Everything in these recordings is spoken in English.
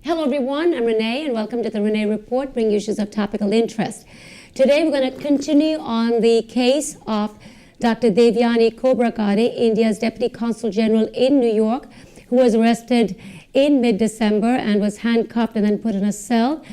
Hello everyone, I'm Renee and welcome to the Renee Report, bringing issues of topical interest. Today we're going to continue on the case of Dr. Devyani Khobragade, India's Deputy Consul General in New York, who was arrested in mid-December and was handcuffed and then put in a cell.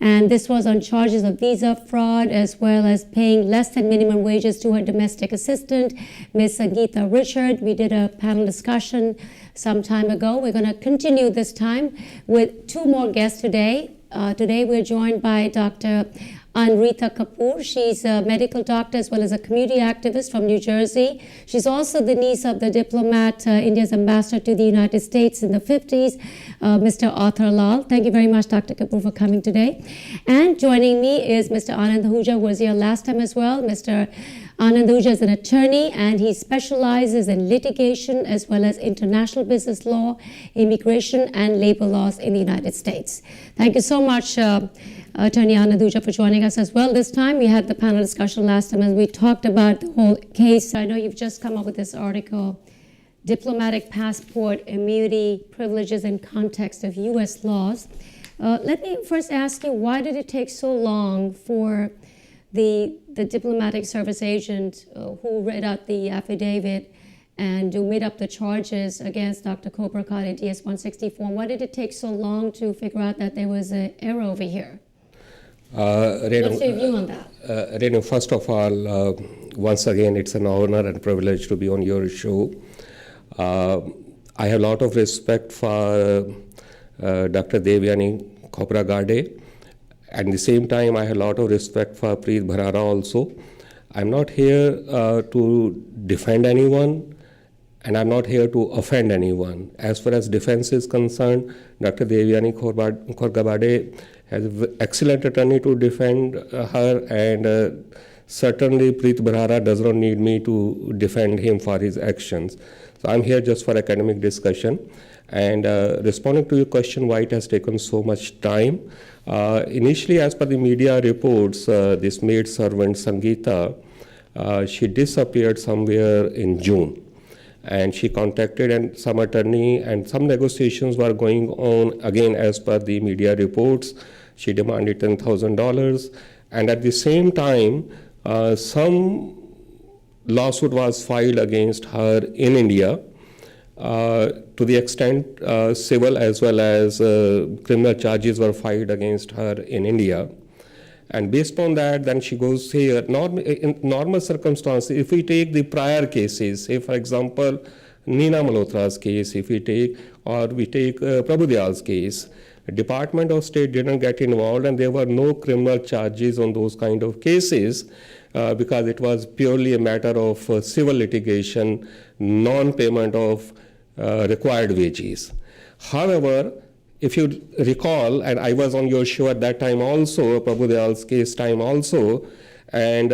And this was on charges of visa fraud as well as paying less than minimum wages to her domestic assistant, Ms. Sangeeta Richard. We did a panel discussion some time ago. We're going to continue this time with two more guests today. Today we're joined by Dr. Anrita Kapoor. She's a medical doctor as well as a community activist from New Jersey. She's also the niece of the diplomat, India's ambassador to the United States in the 50s, Mr. Arthur Lal. Thank you very much, Dr. Kapoor, for coming today. And joining me is Mr. Anand Ahuja, who was here last time as well. Mr. Anand Ahuja is an attorney and he specializes in litigation as well as international business law, immigration and labor laws in the United States. Thank you so much, Attorney Anand Ahuja, for joining us as well. This time we had the panel discussion last time and we talked about the whole case. I know you've just come up with this article, Diplomatic Passport, Immunity, Privileges and Context of U.S. Laws. Let me first ask you, why did it take so long for the diplomatic service agent who read out the affidavit and who made up the charges against Dr. Khobragade, DS-164, why did it take so long to figure out that there was an error over here? Renu, what's your view on that? Renu, first of all, once again, it's an honor and privilege to be on your show. I have a lot of respect for Dr. Devyani Khobragade. At the same time, I have a lot of respect for Preet Bharara also. I'm not here to defend anyone, and I'm not here to offend anyone. As far as defense is concerned, Dr. Devyani Khobragade has an excellent attorney to defend her, and certainly Preet Bharara does not need me to defend him for his actions. So I'm here just for academic discussion. And responding to your question, why it has taken so much time. Initially, as per the media reports, this maid servant, Sangeeta, she disappeared somewhere in June. And she contacted some attorney and some negotiations were going on. Again, as per the media reports, she demanded $10,000. And at the same time, some lawsuit was filed against her in India. To the extent civil as well as criminal charges were filed against her in India. And based on that, then she goes here. In normal circumstances, if we take the prior cases, say for example, Neena Malhotra's case, if we take, or we take Prabhu Dayal's case, Department of State didn't get involved and there were no criminal charges on those kind of cases because it was purely a matter of civil litigation, non-payment of required wages. However, if you recall, and I was on your show at that time also, Prabhu Dayal's case time also, and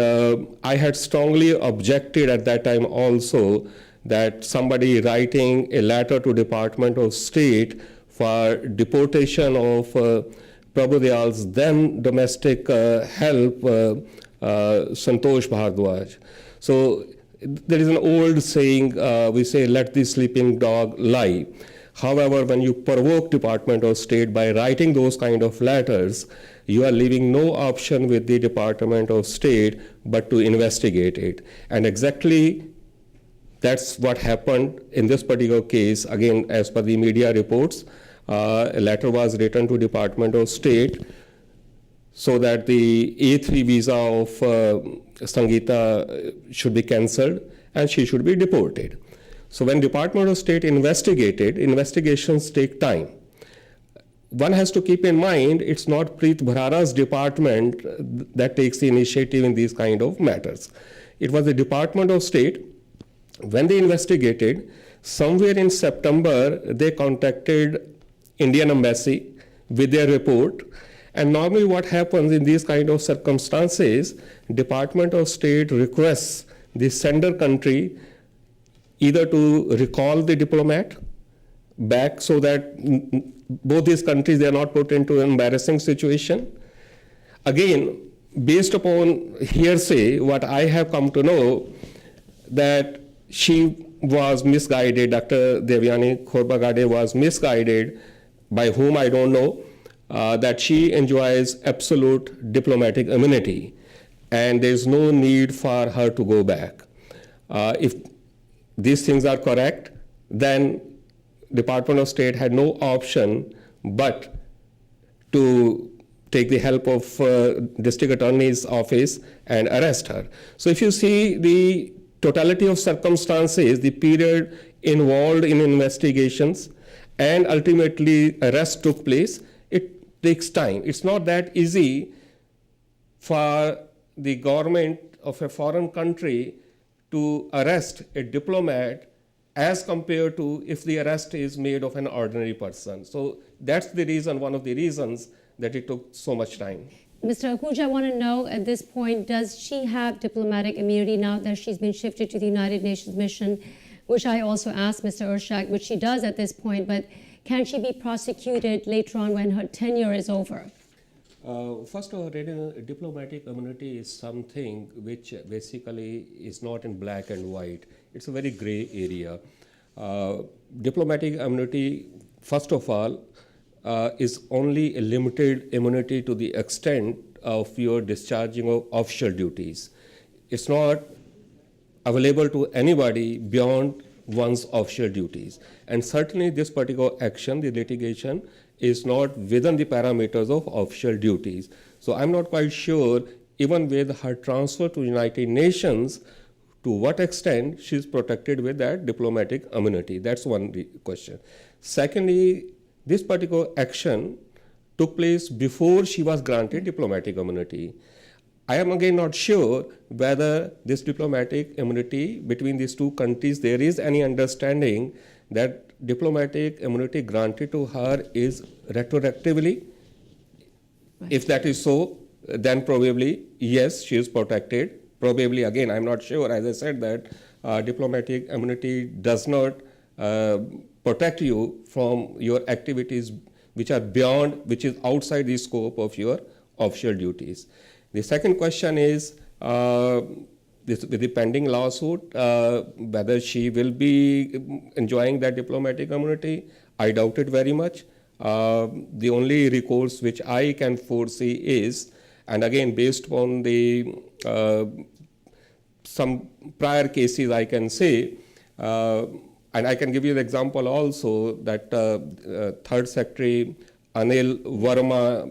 I had strongly objected at that time also that somebody writing a letter to Department of State for deportation of Prabhu Dayal's then domestic help, Santosh Bhardwaj. So there is an old saying, we say, let the sleeping dog lie. However, when you provoke Department of State by writing those kind of letters, you are leaving no option with the Department of State but to investigate it. And exactly that's what happened in this particular case. Again, as per the media reports, a letter was written to Department of State so that the A3 visa of Sangeeta should be cancelled and she should be deported. So when Department of State investigated, investigations take time. One has to keep in mind it's not Preet Bharara's department that takes the initiative in these kind of matters. It was the Department of State. When they investigated, somewhere in September, they contacted Indian Embassy with their report. And normally what happens in these kind of circumstances, Department of State requests the sender country either to recall the diplomat back so that both these countries, they are not put into an embarrassing situation. Again, based upon hearsay, what I have come to know, that she was misguided, Dr. Devyani Khobragade was misguided by whom I don't know, that she enjoys absolute diplomatic immunity, and there's no need for her to go back. If these things are correct, then Department of State had no option but to take the help of District Attorney's Office and arrest her. So if you see the totality of circumstances, the period involved in investigations, and ultimately arrest took place, it takes time. It's not that easy for the government of a foreign country to arrest a diplomat as compared to if the arrest is made of an ordinary person. So that's the reason, one of the reasons that it took so much time. Mr. Ahuja, I want to know at this point, does she have diplomatic immunity now that she's been shifted to the United Nations mission, which I also asked Mr. Urshak, which she does at this point, but can she be prosecuted later on when her tenure is over? First of all, diplomatic immunity is something which basically is not in black and white. It's a very gray area. Diplomatic immunity, first of all, is only a limited immunity to the extent of your discharging of official duties. It's not available to anybody beyond one's official duties. And certainly this particular action, the litigation, is not within the parameters of official duties. So I'm not quite sure, even with her transfer to United Nations, to what extent she's protected with that diplomatic immunity. That's one question. Secondly, this particular action took place before she was granted diplomatic immunity. I am again not sure whether this diplomatic immunity between these two countries, there is any understanding that diplomatic immunity granted to her is retroactively. Right. If that is so, then probably, yes, she is protected. Probably, again, I'm not sure. As I said that diplomatic immunity does not protect you from your activities which are beyond, which is outside the scope of your official duties. The second question is, with the pending lawsuit, whether she will be enjoying that diplomatic immunity. I doubt it very much. The only recourse which I can foresee is, and again based on the some prior cases I can say, and I can give you the example also that Third Secretary Anil Verma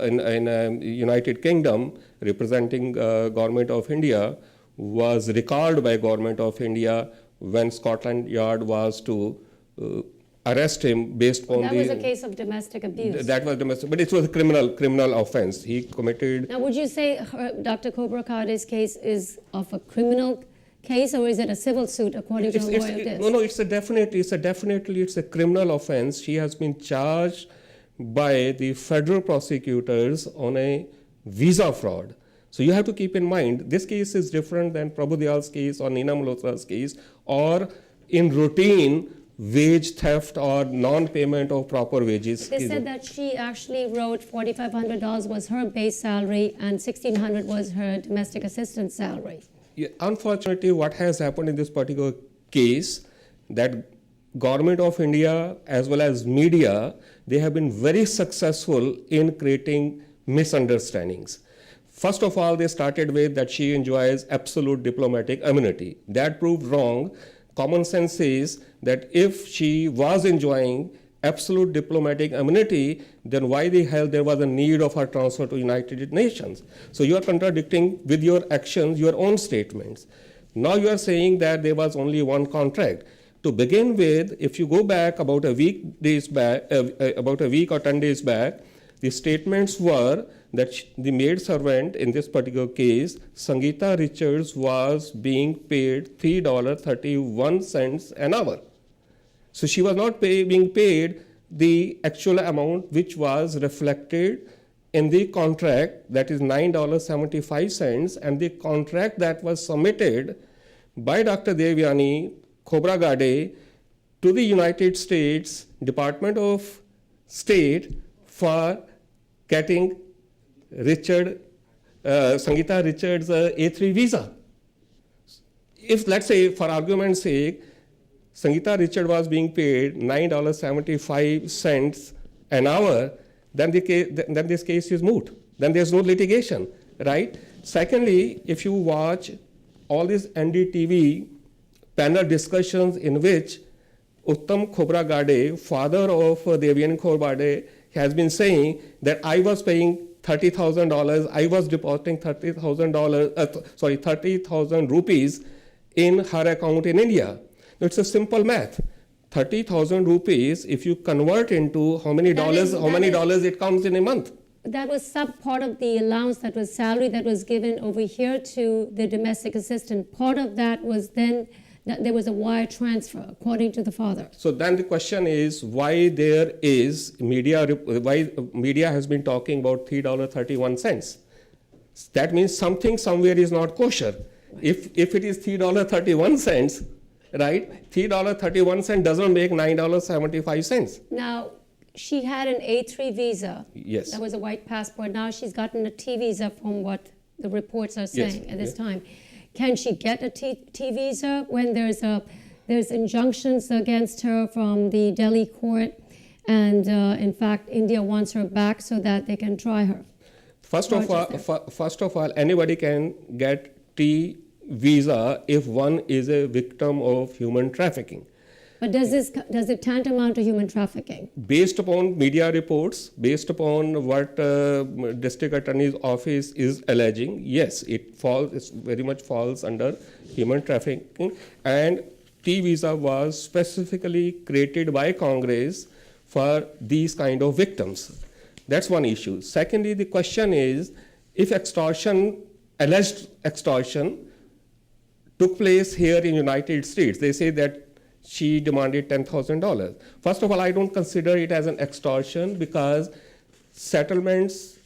in United Kingdom, representing Government of India, was recalled by Government of India when Scotland Yard was to arrest him based on that was a case of domestic abuse. That was domestic, but it was a criminal offense. He committed. Now, would you say Dr. Khobragade's case is of a criminal case, or is it a civil suit according to the lawyer? No, it's a criminal offense. She has been charged by the federal prosecutors on a visa fraud. So you have to keep in mind, this case is different than Prabhu Dayal's case or Neena Malhotra's case, or in routine wage theft or non-payment of proper wages. They said that she actually wrote $4,500 was her base salary and $1,600 was her domestic assistance salary. Yeah, unfortunately, what has happened in this particular case, that Government of India as well as media, they have been very successful in creating misunderstandings. First of all, they started with that she enjoys absolute diplomatic immunity. That proved wrong. Common sense says that if she was enjoying absolute diplomatic immunity, then why the hell there was a need of her transfer to United Nations? So you are contradicting with your actions your own statements. Now you are saying that there was only one contract. To begin with, if you go back about a week or 10 days back, the statements were that the maid servant in this particular case, Sangeeta Richards, was being paid $3.31 an hour. So she was not being paid the actual amount which was reflected in the contract, that is $9.75, and the contract that was submitted by Dr. Devyani Khobragade to the United States Department of State for getting Sangeeta Richards' A3 visa. If, let's say, for argument's sake, Sangeeta Richard was being paid $9.75 an hour, then this case is moot. Then there's no litigation, right? Secondly, if you watch all these NDTV panel discussions in which Uttam Khobragade, father of Devyani Khobragade, has been saying that I was paying $30,000, I was depositing $30,000 rupees in her account in India. It's a simple math. 30,000 rupees, if you convert into how many dollars it comes in a month. That was some part of the allowance, that was salary that was given over here to the domestic assistant. Part of that was then, there was a wire transfer, according to the father. So then the question is why media has been talking about $3.31. That means something somewhere is not kosher. If it is $3.31, right, $3.31 doesn't make $9.75. Now, she had an A3 visa. Yes. That was a white passport. Now she's gotten a T visa from what the reports are saying at this time. Can she get a T visa when there's injunctions against her from the Delhi court, and in fact India wants her back so that they can try her? First of all, anybody can get T visa if one is a victim of human trafficking. But does it tantamount to human trafficking? Based upon media reports, based upon what district attorney's office is alleging, yes, it very much falls under human trafficking. And T visa was specifically created by Congress for these kind of victims. That's one issue. Secondly, the question is, if alleged extortion took place here in United States, they say that she demanded $10,000. First of all, I don't consider it as an extortion because settlements,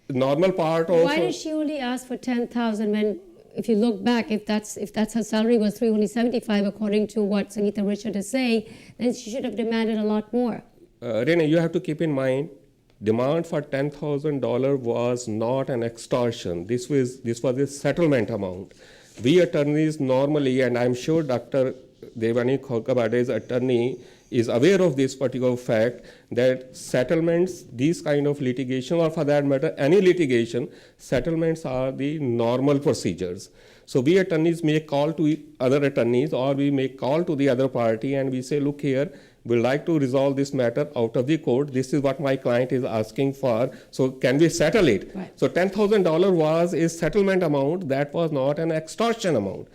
normal part of. Why did she only ask for $10,000 when, if you look back, if that's her salary was $375, according to what Sangeeta Richard is saying, then she should have demanded a lot more. Rene, you have to keep in mind, demand for $10,000 was not an extortion. This was a settlement amount. We attorneys normally, and I'm sure Dr. Devyani Khobragade's attorney is aware of this particular fact, that settlements, these kind of litigation, or for that matter, any litigation, settlements are the normal procedures. So we attorneys make call to other attorneys, or we make call to the other party, and we say, look here, we'd like to resolve this matter out of the court. This is what my client is asking for. So can we settle it? Right. So $10,000 was a settlement amount. That was not an extortion amount.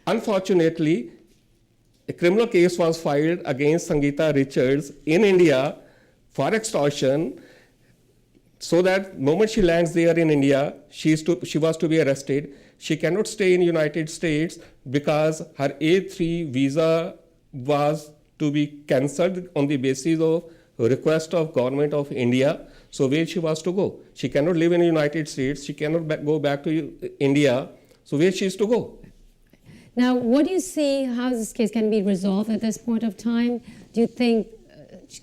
Unfortunately, a criminal case was filed against Sangeeta Richards in India for extortion, so that moment she lands there in India, she was to be arrested. She cannot stay in United States because her A3 visa was to be cancelled on the basis of request of government of India. So where she was to go? She cannot live in the United States. She cannot go back to India. So where she is to go? Now, what do you see, how this case can be resolved at this point of time? Do you think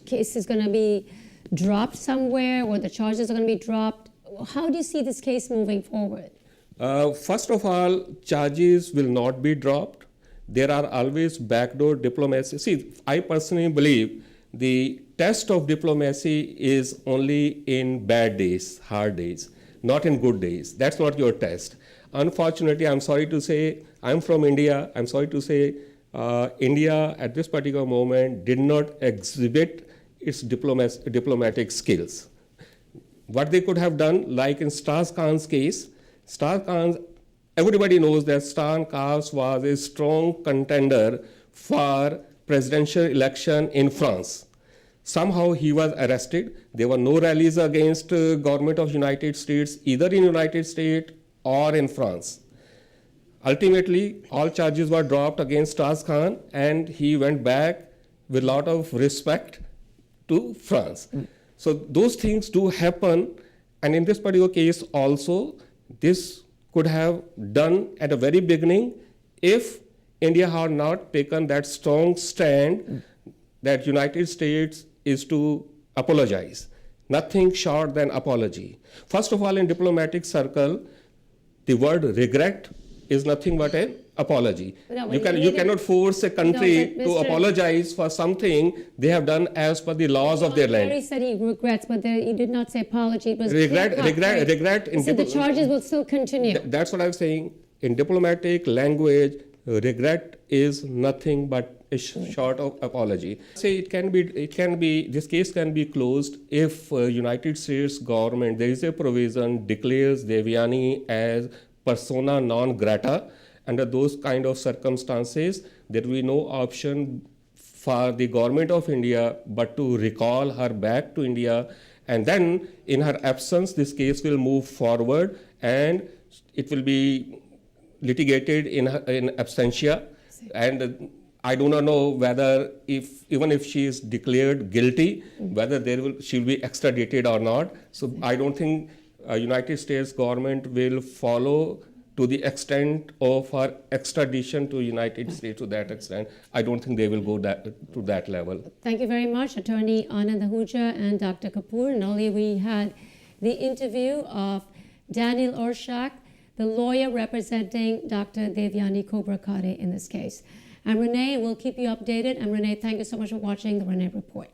case is going to be dropped somewhere, or the charges are going to be dropped? How do you see this case moving forward? First of all, charges will not be dropped. There are always backdoor diplomacy. See, I personally believe the test of diplomacy is only in bad days, hard days, not in good days. That's not your test. Unfortunately, I'm sorry to say, I'm from India. I'm sorry to say, India at this particular moment did not exhibit its diplomatic skills. What they could have done, like in Stars Khan's case, everybody knows that Stars Khan was a strong contender for presidential election in France. Somehow he was arrested. There were no rallies against government of United States, either in United States or in France. Ultimately, all charges were dropped against Stars Khan, and he went back with a lot of respect to France. So those things do happen, and in this particular case also, this could have done at the very beginning if India had not taken that strong stand that United States is to apologize. Nothing short than apology. First of all, in diplomatic circle, the word regret is nothing but an apology. No, You cannot force a country but to Mr. apologize for something they have done as per the laws of their He land. said he regrets, but he did not say apology. It was Regret. He said the charges will still continue. That's what I'm saying. In diplomatic language, regret is nothing but a short of apology. Say it can be. This case can be closed if United States government, there is a provision, declares Devyani as persona non grata. Under those kind of circumstances, there will be no option for the government of India but to recall her back to India, and then in her absence this case will move forward and it will be litigated in absentia. And I do not know whether even if she is declared guilty, whether she will be extradited or not. So I don't think United States government will follow to the extent of her extradition to United States. To that extent, I don't think they will go to that level. Thank you very much, Attorney Anand Ahuja and Dr. Kapoor. And earlier we had the interview of Daniel Orshak, the lawyer representing Dr. Devyani Khobragade in this case. And Renee will keep you updated. And Renee, thank you so much for watching the Renee Report.